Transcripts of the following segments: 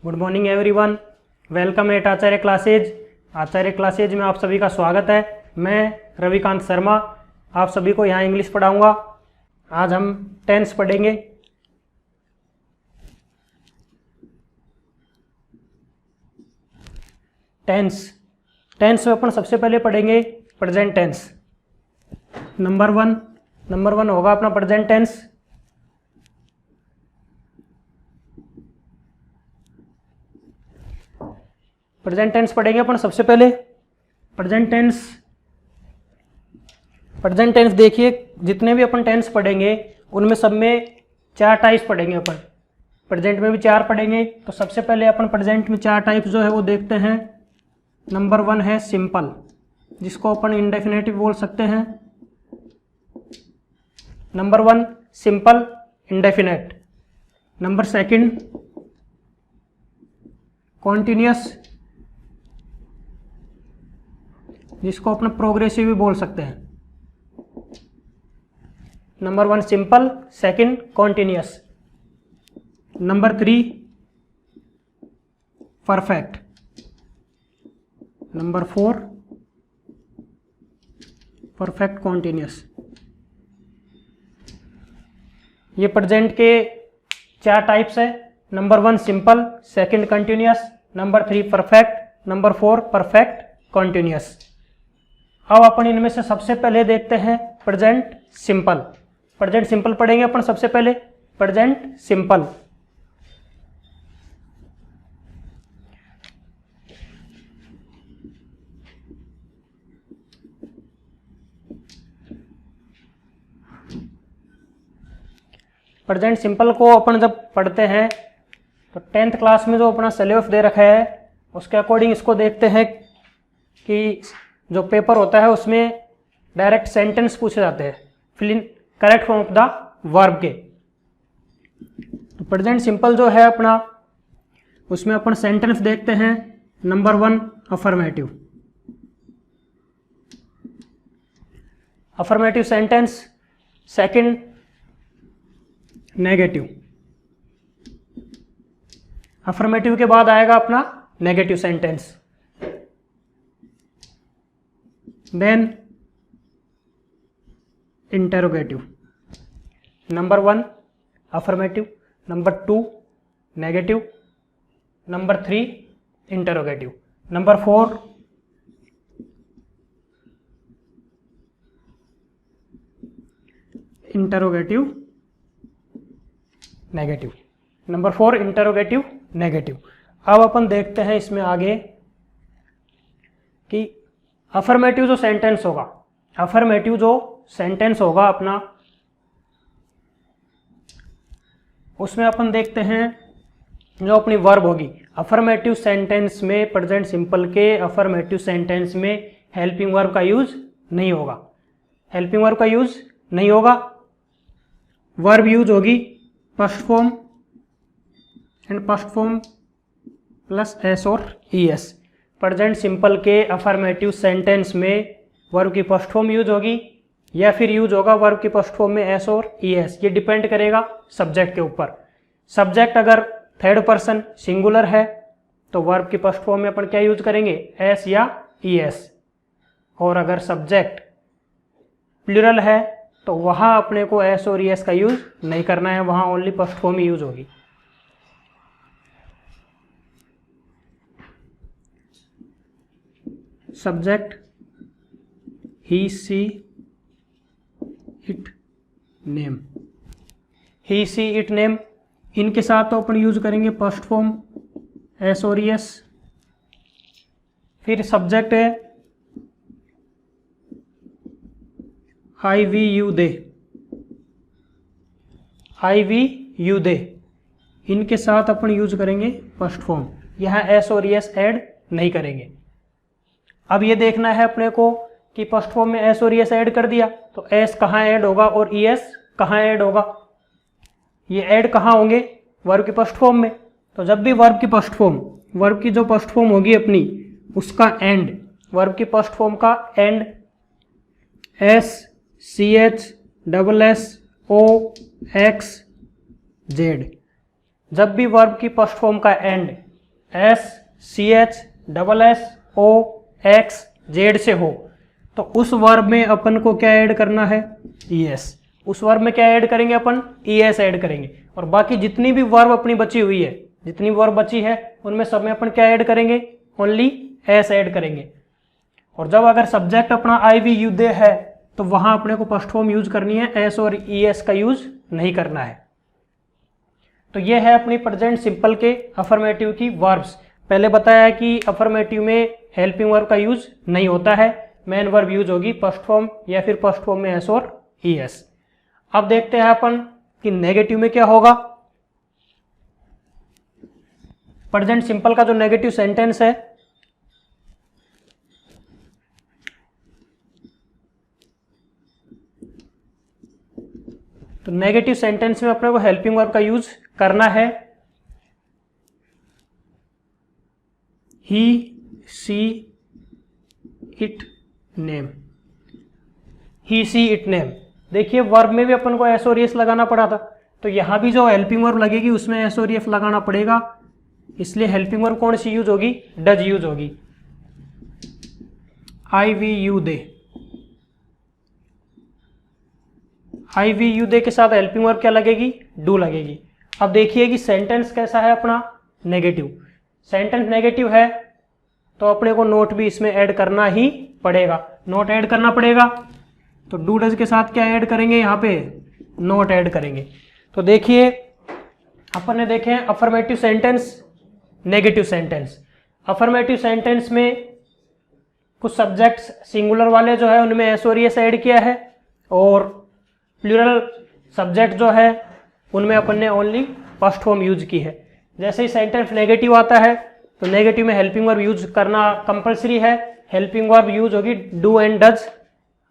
Good morning everyone, welcome eight आचार्य classes. आचार्य classes में आप सभी का स्वागत है। मैं रविकांत शर्मा आप सभी को यहाँ इंग्लिश पढ़ाऊँगा। आज हम टेंस पढ़ेंगे। टेंस में अपन सबसे पहले पढ़ेंगे प्रेजेंट टेंस। नंबर वन होगा अपना प्रेजेंट टेंस। प्रेजेंट टेंस पढ़ेंगे अपन सबसे पहले। प्रेजेंट टेंस देखिए, जितने भी अपन टेंस पढ़ेंगे उनमें सब में 4 टाइप्स पढ़ेंगे अपन। प्रेजेंट में भी 4 पढ़ेंगे। तो सबसे पहले अपन प्रेजेंट में 4 टाइप्स जो है वो देखते हैं। नंबर 1 है सिंपल, जिसको अपन इंडेफिनेटिव बोल सकते हैं। Number 1 simple indefinite. Number 2 continuous, जिसको अपना प्रोग्रेसिव भी बोल सकते हैं। Number 1 simple, 2 continuous. Number 3 perfect. Number 4 perfect continuous. ये प्रेजेंट के 4 टाइप्स है। Number 1 simple, 2 continuous, number 3 perfect, number 4 perfect continuous. अब अपन इनमें से सबसे पहले देखते हैं प्रेजेंट सिंपल। प्रेजेंट सिंपल पढ़ेंगे अपन सबसे पहले। प्रेजेंट सिंपल प्रेजेंट सिंपल को अपन जब पढ़ते हैं तो 10th क्लास में जो अपना सिलेबस दे रखा है उसके अकॉर्डिंग इसको देखते हैं कि जो पेपर होता है उसमें डायरेक्ट सेंटेंस पूछे जाते हैं, fill in correct form of the verb के। तो प्रेजेंट सिंपल जो है अपना, उसमें अपन सेंटेंस देखते हैं। Number 1 affirmative. Affirmative sentence. 2 negative. Affirmative के बाद आएगा अपना negative sentence. Then interrogative. Number 1 affirmative, number 2 negative, number 3 interrogative, number 4 interrogative negative. Number 4 interrogative negative. अब अपन देखते हैं इसमें आगे कि अफर्मेटिव जो सेंटेंस होगा, अफर्मेटिव जो सेंटेंस होगा अपना, उसमें अपन देखते हैं जो अपनी वर्ब होगी। अफर्मेटिव सेंटेंस में, प्रेजेंट सिंपल के अफर्मेटिव सेंटेंस में हेल्पिंग वर्ब का यूज नहीं होगा। हेल्पिंग वर्ब का यूज नहीं होगा। वर्ब यूज होगी first form and first form plus S और ई एस। प्रेजेंट सिंपल के अफर्मेटिव सेंटेंस में वर्ब की फर्स्ट फॉर्म यूज होगी या फिर यूज होगा वर्ब की फर्स्ट फॉर्म में एस और ई एस। ये डिपेंड करेगा सब्जेक्ट के ऊपर। सब्जेक्ट अगर 3rd पर्सन सिंगुलर है तो वर्ब की फर्स्ट फॉर्म में अपन क्या यूज करेंगे, एस या ई एस। और अगर सब्जेक्ट प्लूरल है तो वहाँ अपने को एस और ई एस का यूज नहीं करना है, वहाँ ओनली फर्स्ट फॉर्म ही यूज होगी। Subject he she it name. He she it name, इनके साथ तो अपन यूज करेंगे फर्स्ट फॉर्म एस और एस। फिर सब्जेक्ट है I we you they. I we you they, इनके साथ अपन यूज करेंगे फर्स्ट फॉर्म। यहाँ एस और एस ऐड नहीं करेंगे। अब ये देखना है अपने को कि फर्स्ट फॉर्म में एस और एस ऐड कर दिया तो एस कहाँ ऐड होगा और ई एस कहाँ ऐड होगा। ये ऐड कहाँ होंगे, वर्ब की फर्स्ट फॉर्म में। तो जब भी वर्ब की फर्स्ट फॉर्म, वर्ब की जो फर्स्ट फॉर्म होगी अपनी, उसका एंड, वर्ब की फर्स्ट फॉर्म का end S C H double S O X Z. जब भी वर्ब की फर्स्ट फॉर्म का एंड SCHSSOXZ से हो तो उस वर्ब में अपन को क्या ऐड करना है, ES। उस वर्ब में क्या ऐड करेंगे अपन, ES ऐड करेंगे। और बाकी जितनी भी वर्ब अपनी बची हुई है, जितनी वर्ब बची है उनमें सब में अपन क्या ऐड करेंगे, ओनली एस ऐड करेंगे। और जब अगर सब्जेक्ट अपना आई वी यू दे है तो वहां अपने को फर्स्ट फॉर्म यूज करनी है, एस और ES का यूज नहीं करना है। तो ये है अपनी प्रेजेंट सिंपल के अफर्मेटिव की वर्ब्स। पहले बताया कि अफर्मेटिव में हेल्पिंग वर्ब का यूज नहीं होता है, मेन वर्ब यूज होगी फर्स्ट फॉर्म या फिर फर्स्ट फॉर्म में एस और ES। अब देखते हैं अपन कि नेगेटिव में क्या होगा। प्रेजेंट सिंपल का जो नेगेटिव सेंटेंस है, तो नेगेटिव सेंटेंस में अपने को हेल्पिंग वर्ब का यूज करना है he, she, it, name. He, she, it, name. देखिए वर्ब में भी अपन को एस और एस लगाना पड़ा था, तो यहां भी जो हेल्पिंग वर्ब लगेगी उसमें एस और एफ लगाना पड़ेगा, इसलिए हेल्पिंग वर्ब कौन सी यूज होगी, डज यूज होगी। I we you they, I we you they के साथ हेल्पिंग वर्ब क्या लगेगी, डू लगेगी। अब देखिए कि सेंटेंस कैसा है अपना, नेगेटिव। सेंटेंस नेगेटिव है तो अपने को नोट भी इसमें ऐड करना ही पड़ेगा, नोट ऐड करना पड़ेगा। तो डू डज के साथ क्या ऐड करेंगे, यहाँ पे नोट ऐड करेंगे। तो देखिए अपन ने देखे affirmative sentence, negative sentence. Affirmative sentence में कुछ सब्जेक्ट्स सिंगुलर वाले जो है उनमें एस और एस ऐड किया है, और प्लूरल सब्जेक्ट जो है उनमें अपन ने ओनली फर्स्ट फॉर्म यूज की है। जैसे ही सेंटेंस नेगेटिव आता है तो नेगेटिव में हेल्पिंग वर्ब यूज करना कंपलसरी है, हेल्पिंग वर्ब यूज होगी डू एंड डज।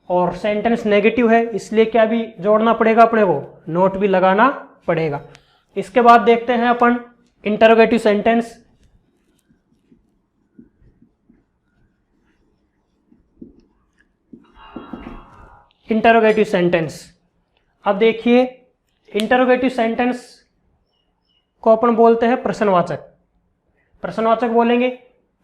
और सेंटेंस नेगेटिव है इसलिए क्या भी जोड़ना पड़ेगा अपने को, नोट भी लगाना पड़ेगा। इसके बाद देखते हैं अपन इंटरोगेटिव सेंटेंस। इंटरोगेटिव सेंटेंस, अब देखिए इंटरोगेटिव सेंटेंस को अपन बोलते हैं प्रश्नवाचक। प्रश्नवाचक बोलेंगे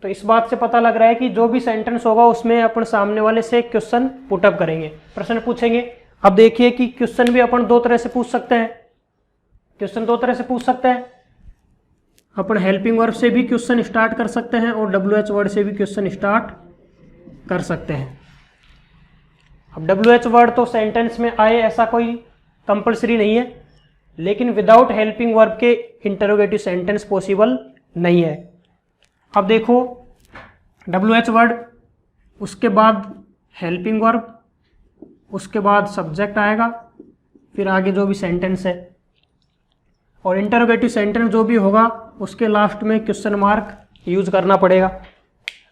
तो इस बात से पता लग रहा है कि जो भी सेंटेंस होगा उसमें अपन सामने वाले से क्वेश्चन पुटअप करेंगे, प्रश्न पूछेंगे। अब देखिए कि क्वेश्चन भी अपन दो तरह से पूछ सकते हैं, क्वेश्चन दो तरह से पूछ सकते हैं। अपन हेल्पिंग वर्ब से भी क्वेश्चन स्टार्ट कर सकते हैं और WH वर्ड से भी क्वेश्चन स्टार्ट कर सकते हैं। अब WH वर्ड तो सेंटेंस में आए ऐसा कोई कंपलसरी नहीं है, लेकिन विदाउट हेल्पिंग वर्ब के इंटरोगेटिव सेंटेंस पॉसिबल नहीं है। अब देखो WH वर्ड, उसके बाद हेल्पिंग वर्ब, उसके बाद सब्जेक्ट आएगा, फिर आगे जो भी सेंटेंस है। और इंटरोगेटिव सेंटेंस जो भी होगा उसके लास्ट में क्वेश्चन मार्क यूज करना पड़ेगा।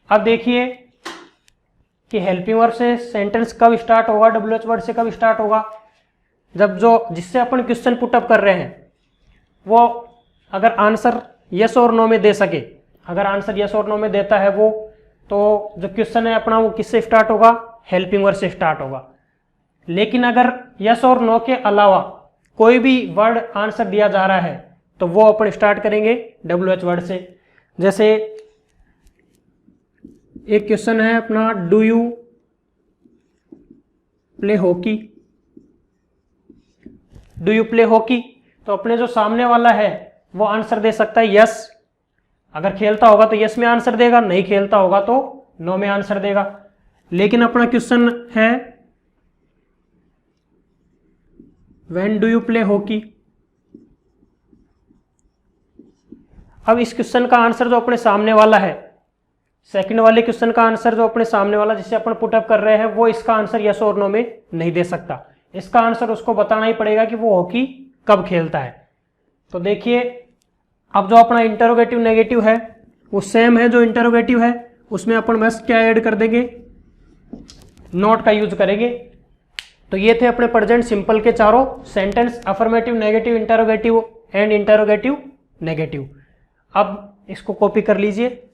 अब देखिए कि हेल्पिंग वर्ब से सेंटेंस कब स्टार्ट होगा, WH वर्ड से कब स्टार्ट होगा, जब जो जिससे अपन क्वेश्चन पुटअप कर रहे हैं वो अगर आंसर यस और नो में दे सके, अगर आंसर यस और नो में देता है वो, तो जो क्वेश्चन है अपना वो किससे स्टार्ट होगा, हेल्पिंग वर्ड से स्टार्ट होगा। लेकिन अगर यस और नो के अलावा कोई भी वर्ड आंसर दिया जा रहा है तो वो अपन स्टार्ट करेंगे WH वर्ड से। जैसे एक क्वेश्चन है अपना, do you play hockey, do you play hockey, तो अपने जो सामने वाला है वो आंसर दे सकता है यस, अगर खेलता होगा तो यस में आंसर देगा, नहीं खेलता होगा तो नो में आंसर देगा। लेकिन अपना क्वेश्चन है when do you play hockey. अब इस क्वेश्चन का आंसर जो अपने सामने वाला है, सेकंड वाले क्वेश्चन का आंसर जो अपने सामने वाला जिसे अपन पुटअप कर रहे हैं, वो इसका आंसर यस और नो में नहीं दे सकता। इसका आंसर उसको बताना ही पड़ेगा कि वो हॉकी कब खेलता है। तो देखिए अब जो अपना इंटरोगेटिव नेगेटिव है वो सेम है जो इंटरोगेटिव है, उसमें अपन बस क्या ऐड कर देंगे, नोट का यूज करेंगे। तो ये थे अपने प्रेजेंट सिंपल के चारों sentence, affirmative, negative, interrogative and interrogative negative. अब इसको कॉपी कर लीजिए।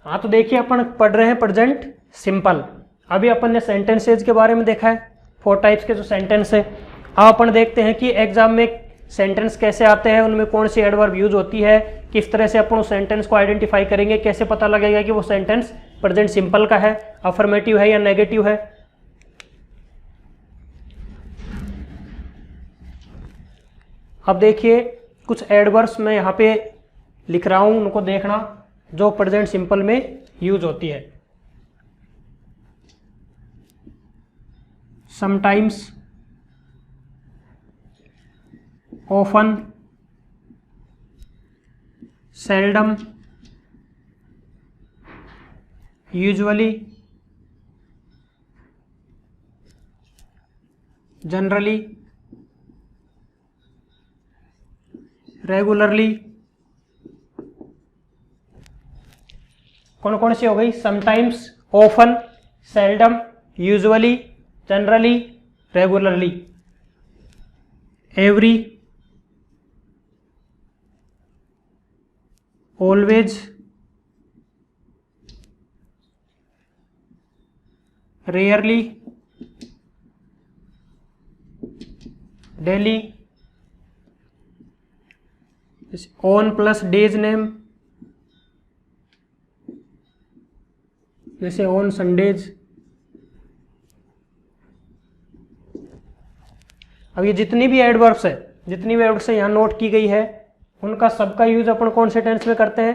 हाँ, तो देखिए अपन पढ़ रहे हैं प्रेजेंट सिंपल। अभी अपन ने सेंटेंसेज के बारे में देखा है, 4 टाइप्स के जो सेंटेंस है। अब अपन देखते हैं कि एग्जाम में सेंटेंस कैसे आते हैं, उनमें कौन सी एडवर्ब यूज होती है, किस तरह से अपन उस सेंटेंस को आइडेंटिफाई करेंगे, कैसे पता लगेगा कि वो सेंटेंस प्रेजेंट सिंपल का है, अफर्मेटिव है या नेगेटिव है। अब देखिए कुछ एडवर्ब्स मैं यहाँ पे लिख रहा हूँ, उनको देखना जो प्रेजेंट सिंपल में यूज होती है। Sometimes, often, seldom, usually, generally, regularly. कौन कौन सी हो गई? Sometimes, often, seldom, usually, generally, regularly. Every, always, rarely, daily, on plus days name, जैसे ऑन संडेज। अब ये जितनी भी एडवर्ब्स है, जितनी भी एडवर्ब्स यहाँ नोट की गई है, उनका सबका यूज अपन कौन से टेंस में करते हैं?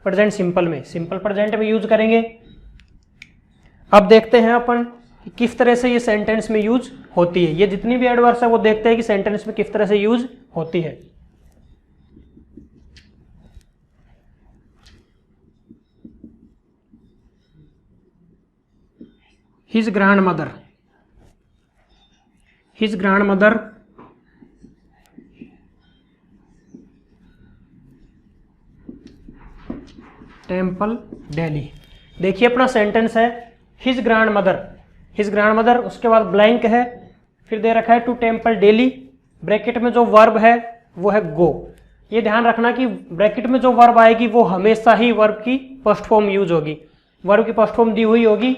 प्रेजेंट सिंपल में, सिंपल प्रेजेंट में यूज करेंगे। अब देखते हैं अपन कि किस तरह से ये सेंटेंस में यूज होती है। ये जितनी भी एडवर्ब्स है वो देखते हैं कि सेंटेंस में किस तरह से यूज होती है। His grandmother, his grandmother, temple Delhi. देखिए अपना सेंटेंस है हिज ग्रैंडमदर, हिज ग्रैंडमदर, उसके बाद ब्लैंक है, फिर दे रखा है टू टेम्पल दिल्ली, ब्रैकेट में जो वर्ब है वो है गो। ये ध्यान रखना कि ब्रैकेट में जो वर्ब आएगी वो हमेशा ही वर्ब की फर्स्ट फॉर्म यूज होगी, वर्ब की फर्स्ट फॉर्म दी हुई होगी।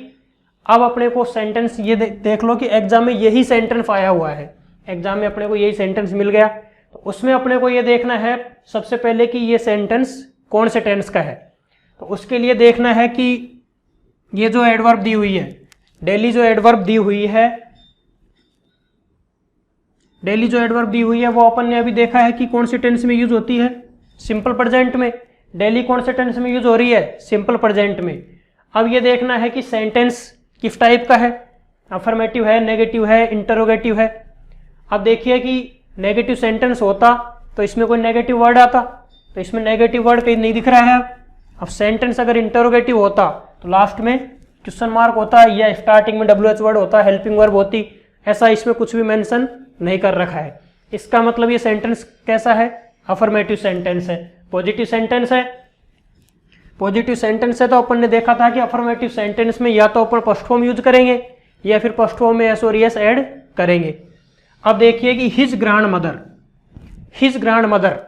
अब अपने को सेंटेंस ये देख लो कि एग्जाम में यही सेंटेंस आया हुआ है, एग्जाम में अपने को यही सेंटेंस मिल गया, तो उसमें अपने को ये देखना है सबसे पहले कि ये सेंटेंस कौन से टेंस का है। तो उसके लिए देखना है कि ये जो एडवर्ब दी हुई है, डेली जो एडवर्ब दी हुई है, डेली जो एडवर्ब दी हुई है वो अपन ने अभी देखा है कि कौन से टेंस में यूज होती है? सिंपल प्रेजेंट में। डेली कौन से टेंस में यूज हो रही है? सिंपल प्रेजेंट में। अब ये देखना है कि सेंटेंस किस टाइप का है, अफर्मेटिव है, नेगेटिव है, इंटरोगेटिव है। अब देखिए कि नेगेटिव सेंटेंस होता तो इसमें कोई नेगेटिव वर्ड आता, तो इसमें नेगेटिव वर्ड कहीं नहीं दिख रहा है। अब सेंटेंस अगर इंटरोगेटिव होता तो लास्ट में क्वेश्चन मार्क होता या स्टार्टिंग में WH वर्ड होता, हेल्पिंग वर्ब होती, ऐसा इसमें कुछ भी मेंशन नहीं कर रखा है। इसका मतलब ये सेंटेंस कैसा है? अफर्मेटिव सेंटेंस है, पॉजिटिव सेंटेंस है। पॉजिटिव सेंटेंस है तो अपन ने देखा था कि अफर्मेटिव सेंटेंस में या तो अपन फर्स्ट फॉर्म यूज करेंगे या फिर फर्स्ट फॉर्म में एस और यस ऐड करेंगे। अब देखिए कि हिज ग्रैंडमदर, हिज ग्रैंडमदर,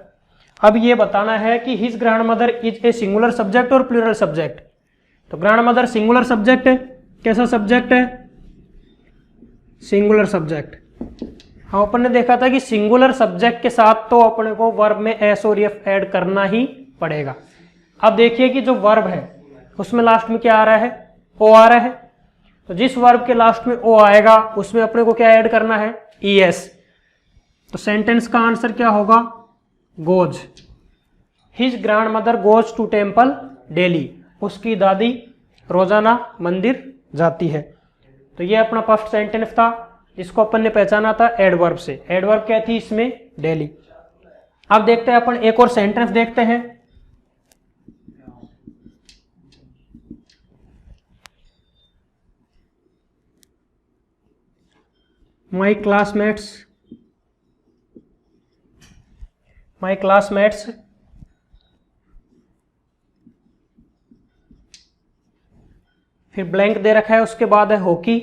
अब ये बताना है कि his grandmother is a singular subject और प्लूरल सब्जेक्ट। तो ग्रैंडमदर सिंगुलर सब्जेक्ट है, कैसा सब्जेक्ट है? Singular subject. हाँ, अपन ने देखा था कि सिंगुलर सब्जेक्ट के साथ तो अपने को वर्ब में एस और एफ ऐड करना ही पड़ेगा। अब देखिए कि जो वर्ब है उसमें लास्ट में क्या आ रहा है? ओ आ रहा है। तो जिस वर्ब के लास्ट में ओ आएगा उसमें अपने को क्या ऐड करना है? ES। तो सेंटेंस का आंसर क्या होगा? Goes. His grandmother goes to temple daily, उसकी दादी रोजाना मंदिर जाती है। तो ये अपना फर्स्ट सेंटेंस था जिसको अपन ने पहचाना था एडवर्ब से। एडवर्ब क्या थी इसमें? डेली। अब देखते हैं अपन एक और सेंटेंस देखते हैं। My classmates फिर ब्लैंक दे रखा है, उसके बाद है hockey,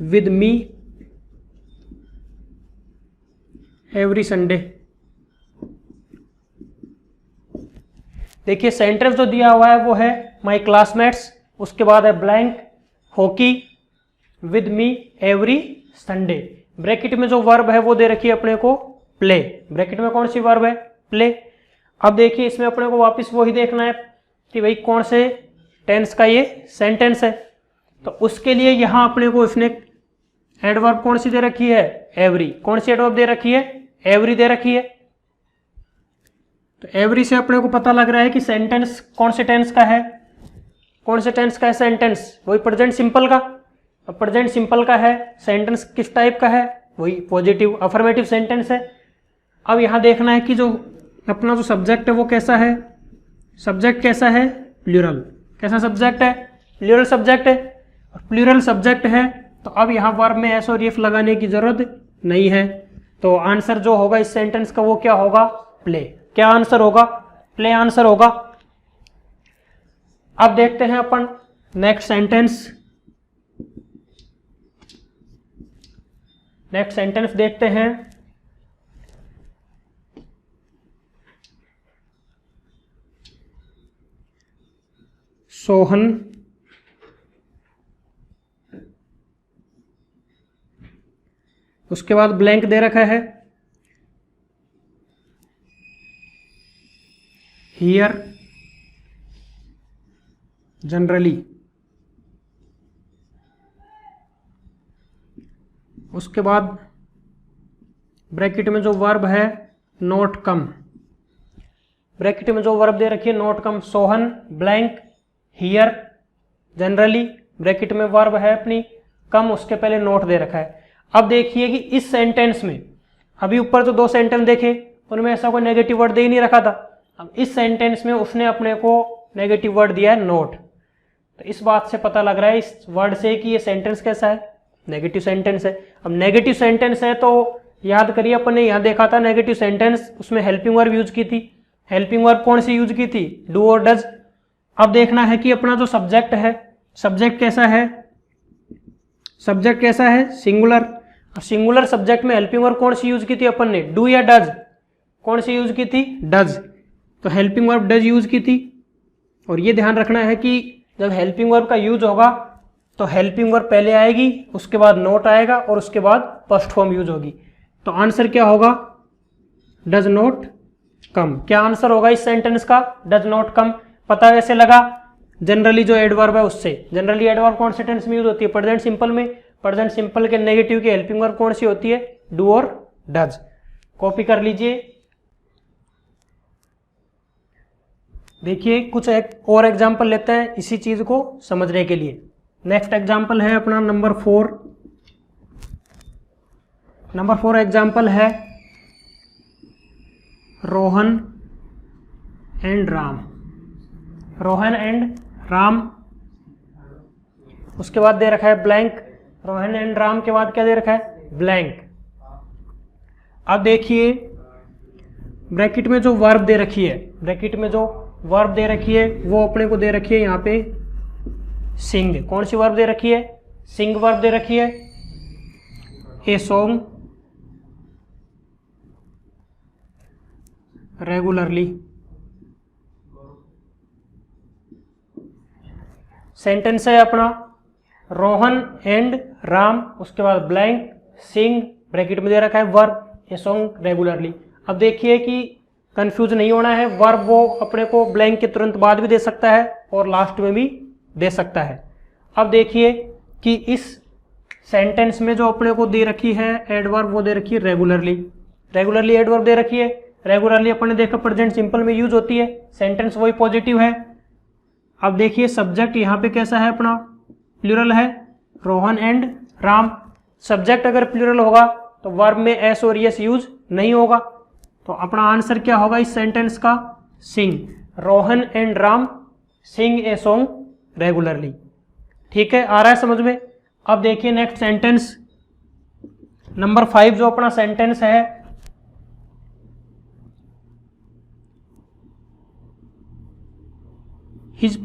with me every Sunday. देखिए सेंटेंस जो दिया हुआ है वो है माई क्लासमेट्स, उसके बाद है blank hockey with me every Sunday. Bracket में जो वर्ब है वो दे रखी है अपने को प्ले। ब्रैकेट में कौन सी वर्ब है? प्ले। अब देखिए इसमें अपने को वापस वही देखना है कि भाई कौन से टेंस का ये सेंटेंस है। तो उसके लिए यहां अपने को इसने एडवर्ब कौन सी दे रखी है? एवरी। कौन सी एडवर्ब दे रखी है? एवरी दे रखी है। तो एवरी से अपने को पता लग रहा है कि सेंटेंस कौन से टेंस का है। कौन से टेंस का है सेंटेंस? वही प्रेजेंट सिंपल का। अब प्रेजेंट सिंपल का है, सेंटेंस किस टाइप का है? वही पॉजिटिव अफर्मेटिव सेंटेंस है। अब यहां देखना है कि जो अपना जो सब्जेक्ट है वो कैसा है। सब्जेक्ट कैसा है? प्लूरल। कैसा सब्जेक्ट है? प्लूरल सब्जेक्ट है। प्लूरल सब्जेक्ट है तो अब यहाँ वर्ब में एस और इफ लगाने की जरूरत नहीं है। तो आंसर जो होगा इस सेंटेंस का वो क्या होगा? प्ले। क्या आंसर होगा? प्ले आंसर होगा। अब देखते हैं अपन नेक्स्ट सेंटेंस। नेक्स्ट सेंटेंस देखते हैं। सोहन उसके बाद ब्लैंक दे रखा है हियर जनरली। उसके बाद ब्रैकेट में जो वर्ब है नॉट कम। ब्रैकेट में जो वर्ब दे रखी है not come. Sohan blank here generally. Bracket में वर्ब है अपनी कम, उसके पहले नोट दे रखा है। अब देखिए कि इस सेंटेंस में अभी ऊपर जो दो सेंटेंस देखे उनमें ऐसा कोई नेगेटिव वर्ड दे ही नहीं रखा था। अब इस सेंटेंस में उसने अपने को नेगेटिव वर्ड दिया है नोट। तो इस बात से पता लग रहा है इस वर्ड से कि ये सेंटेंस कैसा है? नेगेटिव सेंटेंस है। अब नेगेटिव सेंटेंस है तो याद करिए अपन ने यहाँ देखा था नेगेटिव सेंटेंस, उसमें हेल्पिंग वर्ब यूज की थी। हेल्पिंग वर्ब कौन सी यूज की थी? डू और डज। अब देखना है कि अपना जो सब्जेक्ट है, सब्जेक्ट कैसा है? सब्जेक्ट कैसा है? सिंगुलर। सिंगुलर सब्जेक्ट में हेल्पिंग वर्ब कौन सी यूज की थी अपन ने? डू या डज? कौन सी यूज की थी? डज। तो हेल्पिंग वर्ब डज यूज की थी। और ये ध्यान रखना है कि जब हेल्पिंग वर्ब का यूज होगा तो हेल्पिंग वर्ब पहले आएगी, उसके बाद नोट आएगा और उसके बाद फर्स्ट फॉर्म यूज होगी। तो आंसर क्या होगा? Does not come. क्या आंसर होगा इस सेंटेंस का? Does not come. पता कैसे लगा? जनरली जो एडवर्ब है उससे। जनरली एडवर्ब कौन से टेंस में यूज होती है? प्रेजेंट सिंपल में। प्रेजेंट सिंपल के नेगेटिव की हेल्पिंग वर्ब कौन सी होती है? डू और डज। कॉपी कर लीजिए। देखिए कुछ एक और एग्जाम्पल लेते हैं इसी चीज को समझने के लिए। नेक्स्ट एग्जाम्पल है अपना नंबर 4। नंबर 4 एग्जाम्पल है रोहन एंड राम। रोहन एंड राम। उसके बाद दे रखा है ब्लैंक। रोहन एंड राम के बाद क्या दे रखा है? ब्लैंक। अब देखिए ब्रैकेट में जो वर्ब दे रखी है, ब्रैकेट में जो वर्ब दे रखी है वो अपने को दे रखी है यहाँ पे सिंग। कौन सी वर्ब दे रखी है? सिंग वर्ब दे रखी है। ए सॉन्ग रेगुलरली। सेंटेंस है अपना रोहन एंड राम, उसके बाद ब्लैंक सिंग, ब्रैकेट में दे रखा है वर्ब ए सॉन्ग रेगुलरली। अब देखिए कि कंफ्यूज नहीं होना है, वर्ब वो अपने को ब्लैंक के तुरंत बाद भी दे सकता है और लास्ट में भी दे सकता है। अब देखिए कि इस सेंटेंस में जो अपने को दे रखी है एडवर्ब वो दे रखी है रेगुलरली। रेगुलरली एडवर्ब दे रखी है। रेगुलरली अपन ने देखा प्रेजेंट सिंपल में यूज होती है। सेंटेंस वही पॉजिटिव है। अब देखिए सब्जेक्ट यहाँ पे कैसा है अपना? प्लूरल है, रोहन एंड राम। सब्जेक्ट अगर प्लूरल होगा तो वर्ब में एस और यस यूज नहीं होगा। तो अपना आंसर क्या होगा इस सेंटेंस का? Sing. Rohan and Ram sing a song regularly. ठीक है, आ रहा है समझ में? अब देखिए नेक्स्ट सेंटेंस नंबर 5 जो अपना सेंटेंस है हिज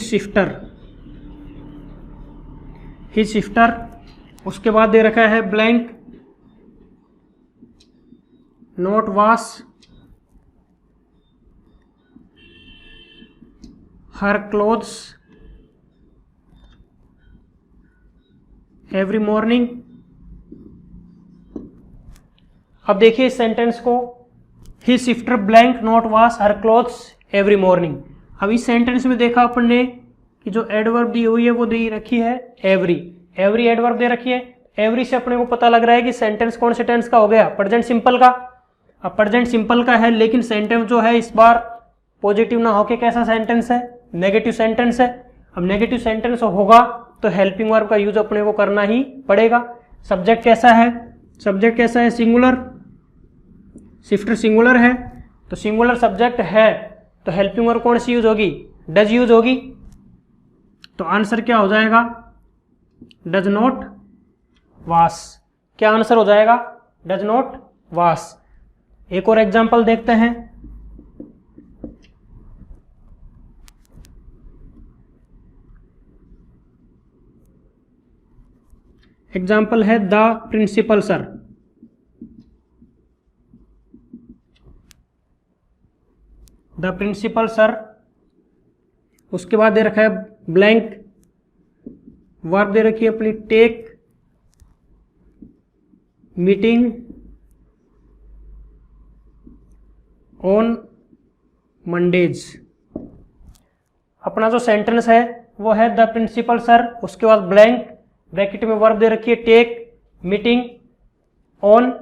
शिफ्टर। उसके बाद दे रखा है blank not wash her clothes every morning. अब देखिए इस सेंटेंस को, he sister blank not wash her clothes every morning. अब इस सेंटेंस में देखा अपन ने कि जो एडवर्ब दी हुई है वो दी रखी है एवरी, एवरी एडवर्ब दे रखी है। एवरी से अपने को पता लग रहा है कि सेंटेंस कौन से टेंस का हो गया, प्रेजेंट सिंपल का। अब प्रेजेंट सिंपल का है, लेकिन सेंटेंस जो है इस बार पॉजिटिव ना होके कैसा सेंटेंस है, नेगेटिव सेंटेंस है। अब नेगेटिव सेंटेंस होगा तो हेल्पिंग वर्ब का यूज अपने को करना ही पड़ेगा। सब्जेक्ट कैसा है, सब्जेक्ट कैसा है, सिंगुलर, सिस्टर सिंगुलर है, तो सिंगुलर सब्जेक्ट है तो हेल्पिंग वर्ब कौन सी यूज होगी, डज यूज होगी। तो आंसर क्या हो जाएगा, डज नॉट वॉश। क्या आंसर हो जाएगा, डज नॉट वॉश। एक और एग्जांपल देखते हैं। एग्जाम्पल है the principal sir. The principal sir, उसके बाद दे रखा है ब्लैंक, वर्ब दे रखी है अपनी टेक मीटिंग ऑन मंडेज। अपना जो सेंटेंस है वो है द प्रिंसिपल सर, उसके बाद ब्लैंक, ब्रैकेट में वर्ब दे रखी है टेक मीटिंग ऑन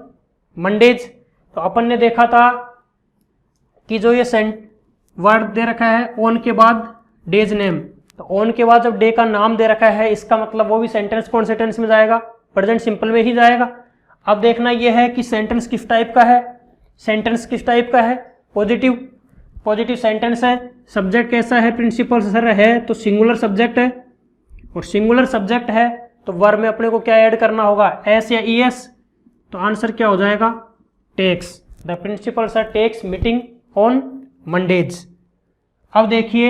मंडेज। तो अपन ने देखा था कि जो ये वर्ब दे रखा है ऑन के बाद डेज नेम, तो ऑन के बाद जब डे का नाम दे रखा है इसका मतलब वो भी सेंटेंस कौन से टेंस में जाएगा, प्रेजेंट सिंपल में ही जाएगा। अब देखना यह है कि सेंटेंस किस टाइप का है, सेंटेंस किस टाइप का है, पॉजिटिव, पॉजिटिव सेंटेंस है। सब्जेक्ट कैसा है, प्रिंसिपल सर है तो सिंगुलर सब्जेक्ट है, और सिंगुलर सब्जेक्ट है तो वर्ब में अपने को क्या ऐड करना होगा, एस या ई एस। तो आंसर क्या हो जाएगा, takes. The principal sir takes meeting on Mondays. अब देखिए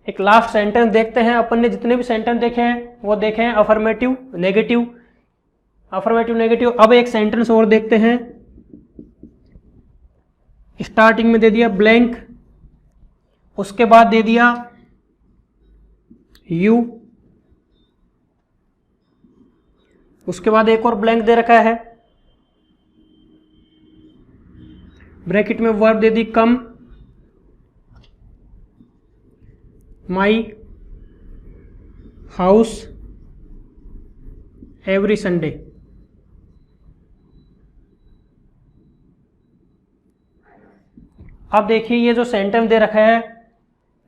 एक लास्ट सेंटेंस देखते हैं। अपन ने जितने भी सेंटेंस देखे हैं वो देखे हैं अफर्मेटिव नेगेटिव, अफर्मेटिव नेगेटिव। अब एक सेंटेंस और देखते हैं। स्टार्टिंग में दे दिया ब्लैंक, उसके बाद दे दिया यू, उसके बाद एक और ब्लैंक दे रखा है, ब्रैकेट में verb they the come my house every Sunday. अब देखिए ये जो सेंटेंस दे रखा है,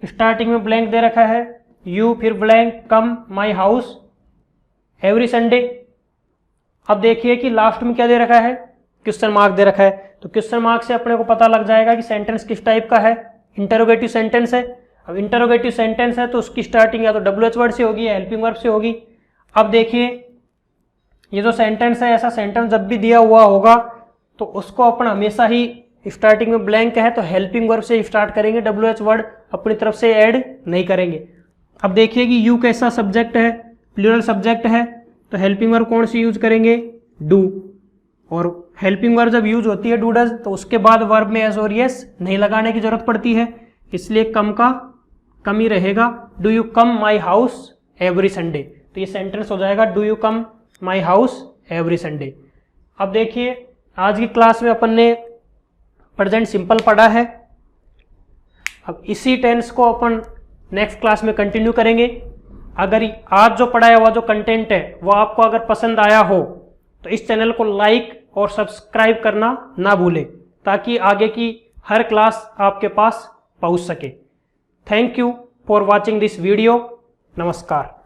स्टार्टिंग में ब्लैंक दे रखा है, यू फिर blank come my house every Sunday. अब देखिए कि लास्ट में क्या दे रखा है, क्वेश्चन मार्क दे रखा है। तो क्वेश्चन मार्क से अपने को पता लग जाएगा कि सेंटेंस किस टाइप का है, इंटरोगेटिव सेंटेंस है। अब इंटरोगेटिव सेंटेंस है तो उसकी स्टार्टिंग या तो WH वर्ड से होगी या हेल्पिंग वर्ब से होगी। अब देखिए ये जो सेंटेंस है, ऐसा सेंटेंस जब भी दिया हुआ होगा तो उसको अपन हमेशा ही स्टार्टिंग में ब्लैंक है तो हेल्पिंग वर्ब से स्टार्ट करेंगे, WH वर्ड अपनी तरफ से ऐड नहीं करेंगे। अब देखिए कि यू कैसा सब्जेक्ट है, प्लूरल सब्जेक्ट है, तो हेल्पिंग वर्ब कौन सी यूज करेंगे, डू। और हेल्पिंग वर्ब जब यूज होती है डू डज तो उसके बाद वर्ब में एस और यस नहीं लगाने की जरूरत पड़ती है, इसलिए कम का कम ही रहेगा। Do you come my house every Sunday, तो ये सेंटेंस हो जाएगा do you come my house every Sunday. अब देखिए आज की क्लास में अपन ने प्रेजेंट सिंपल पढ़ा है। अब इसी टेंस को अपन नेक्स्ट क्लास में कंटिन्यू करेंगे। अगर आज जो पढ़ाया हुआ जो कंटेंट है वो आपको अगर पसंद आया हो तो इस चैनल को लाइक और सब्सक्राइब करना ना भूलें, ताकि आगे की हर क्लास आपके पास पहुंच सके। Thank you for watching this video. नमस्कार।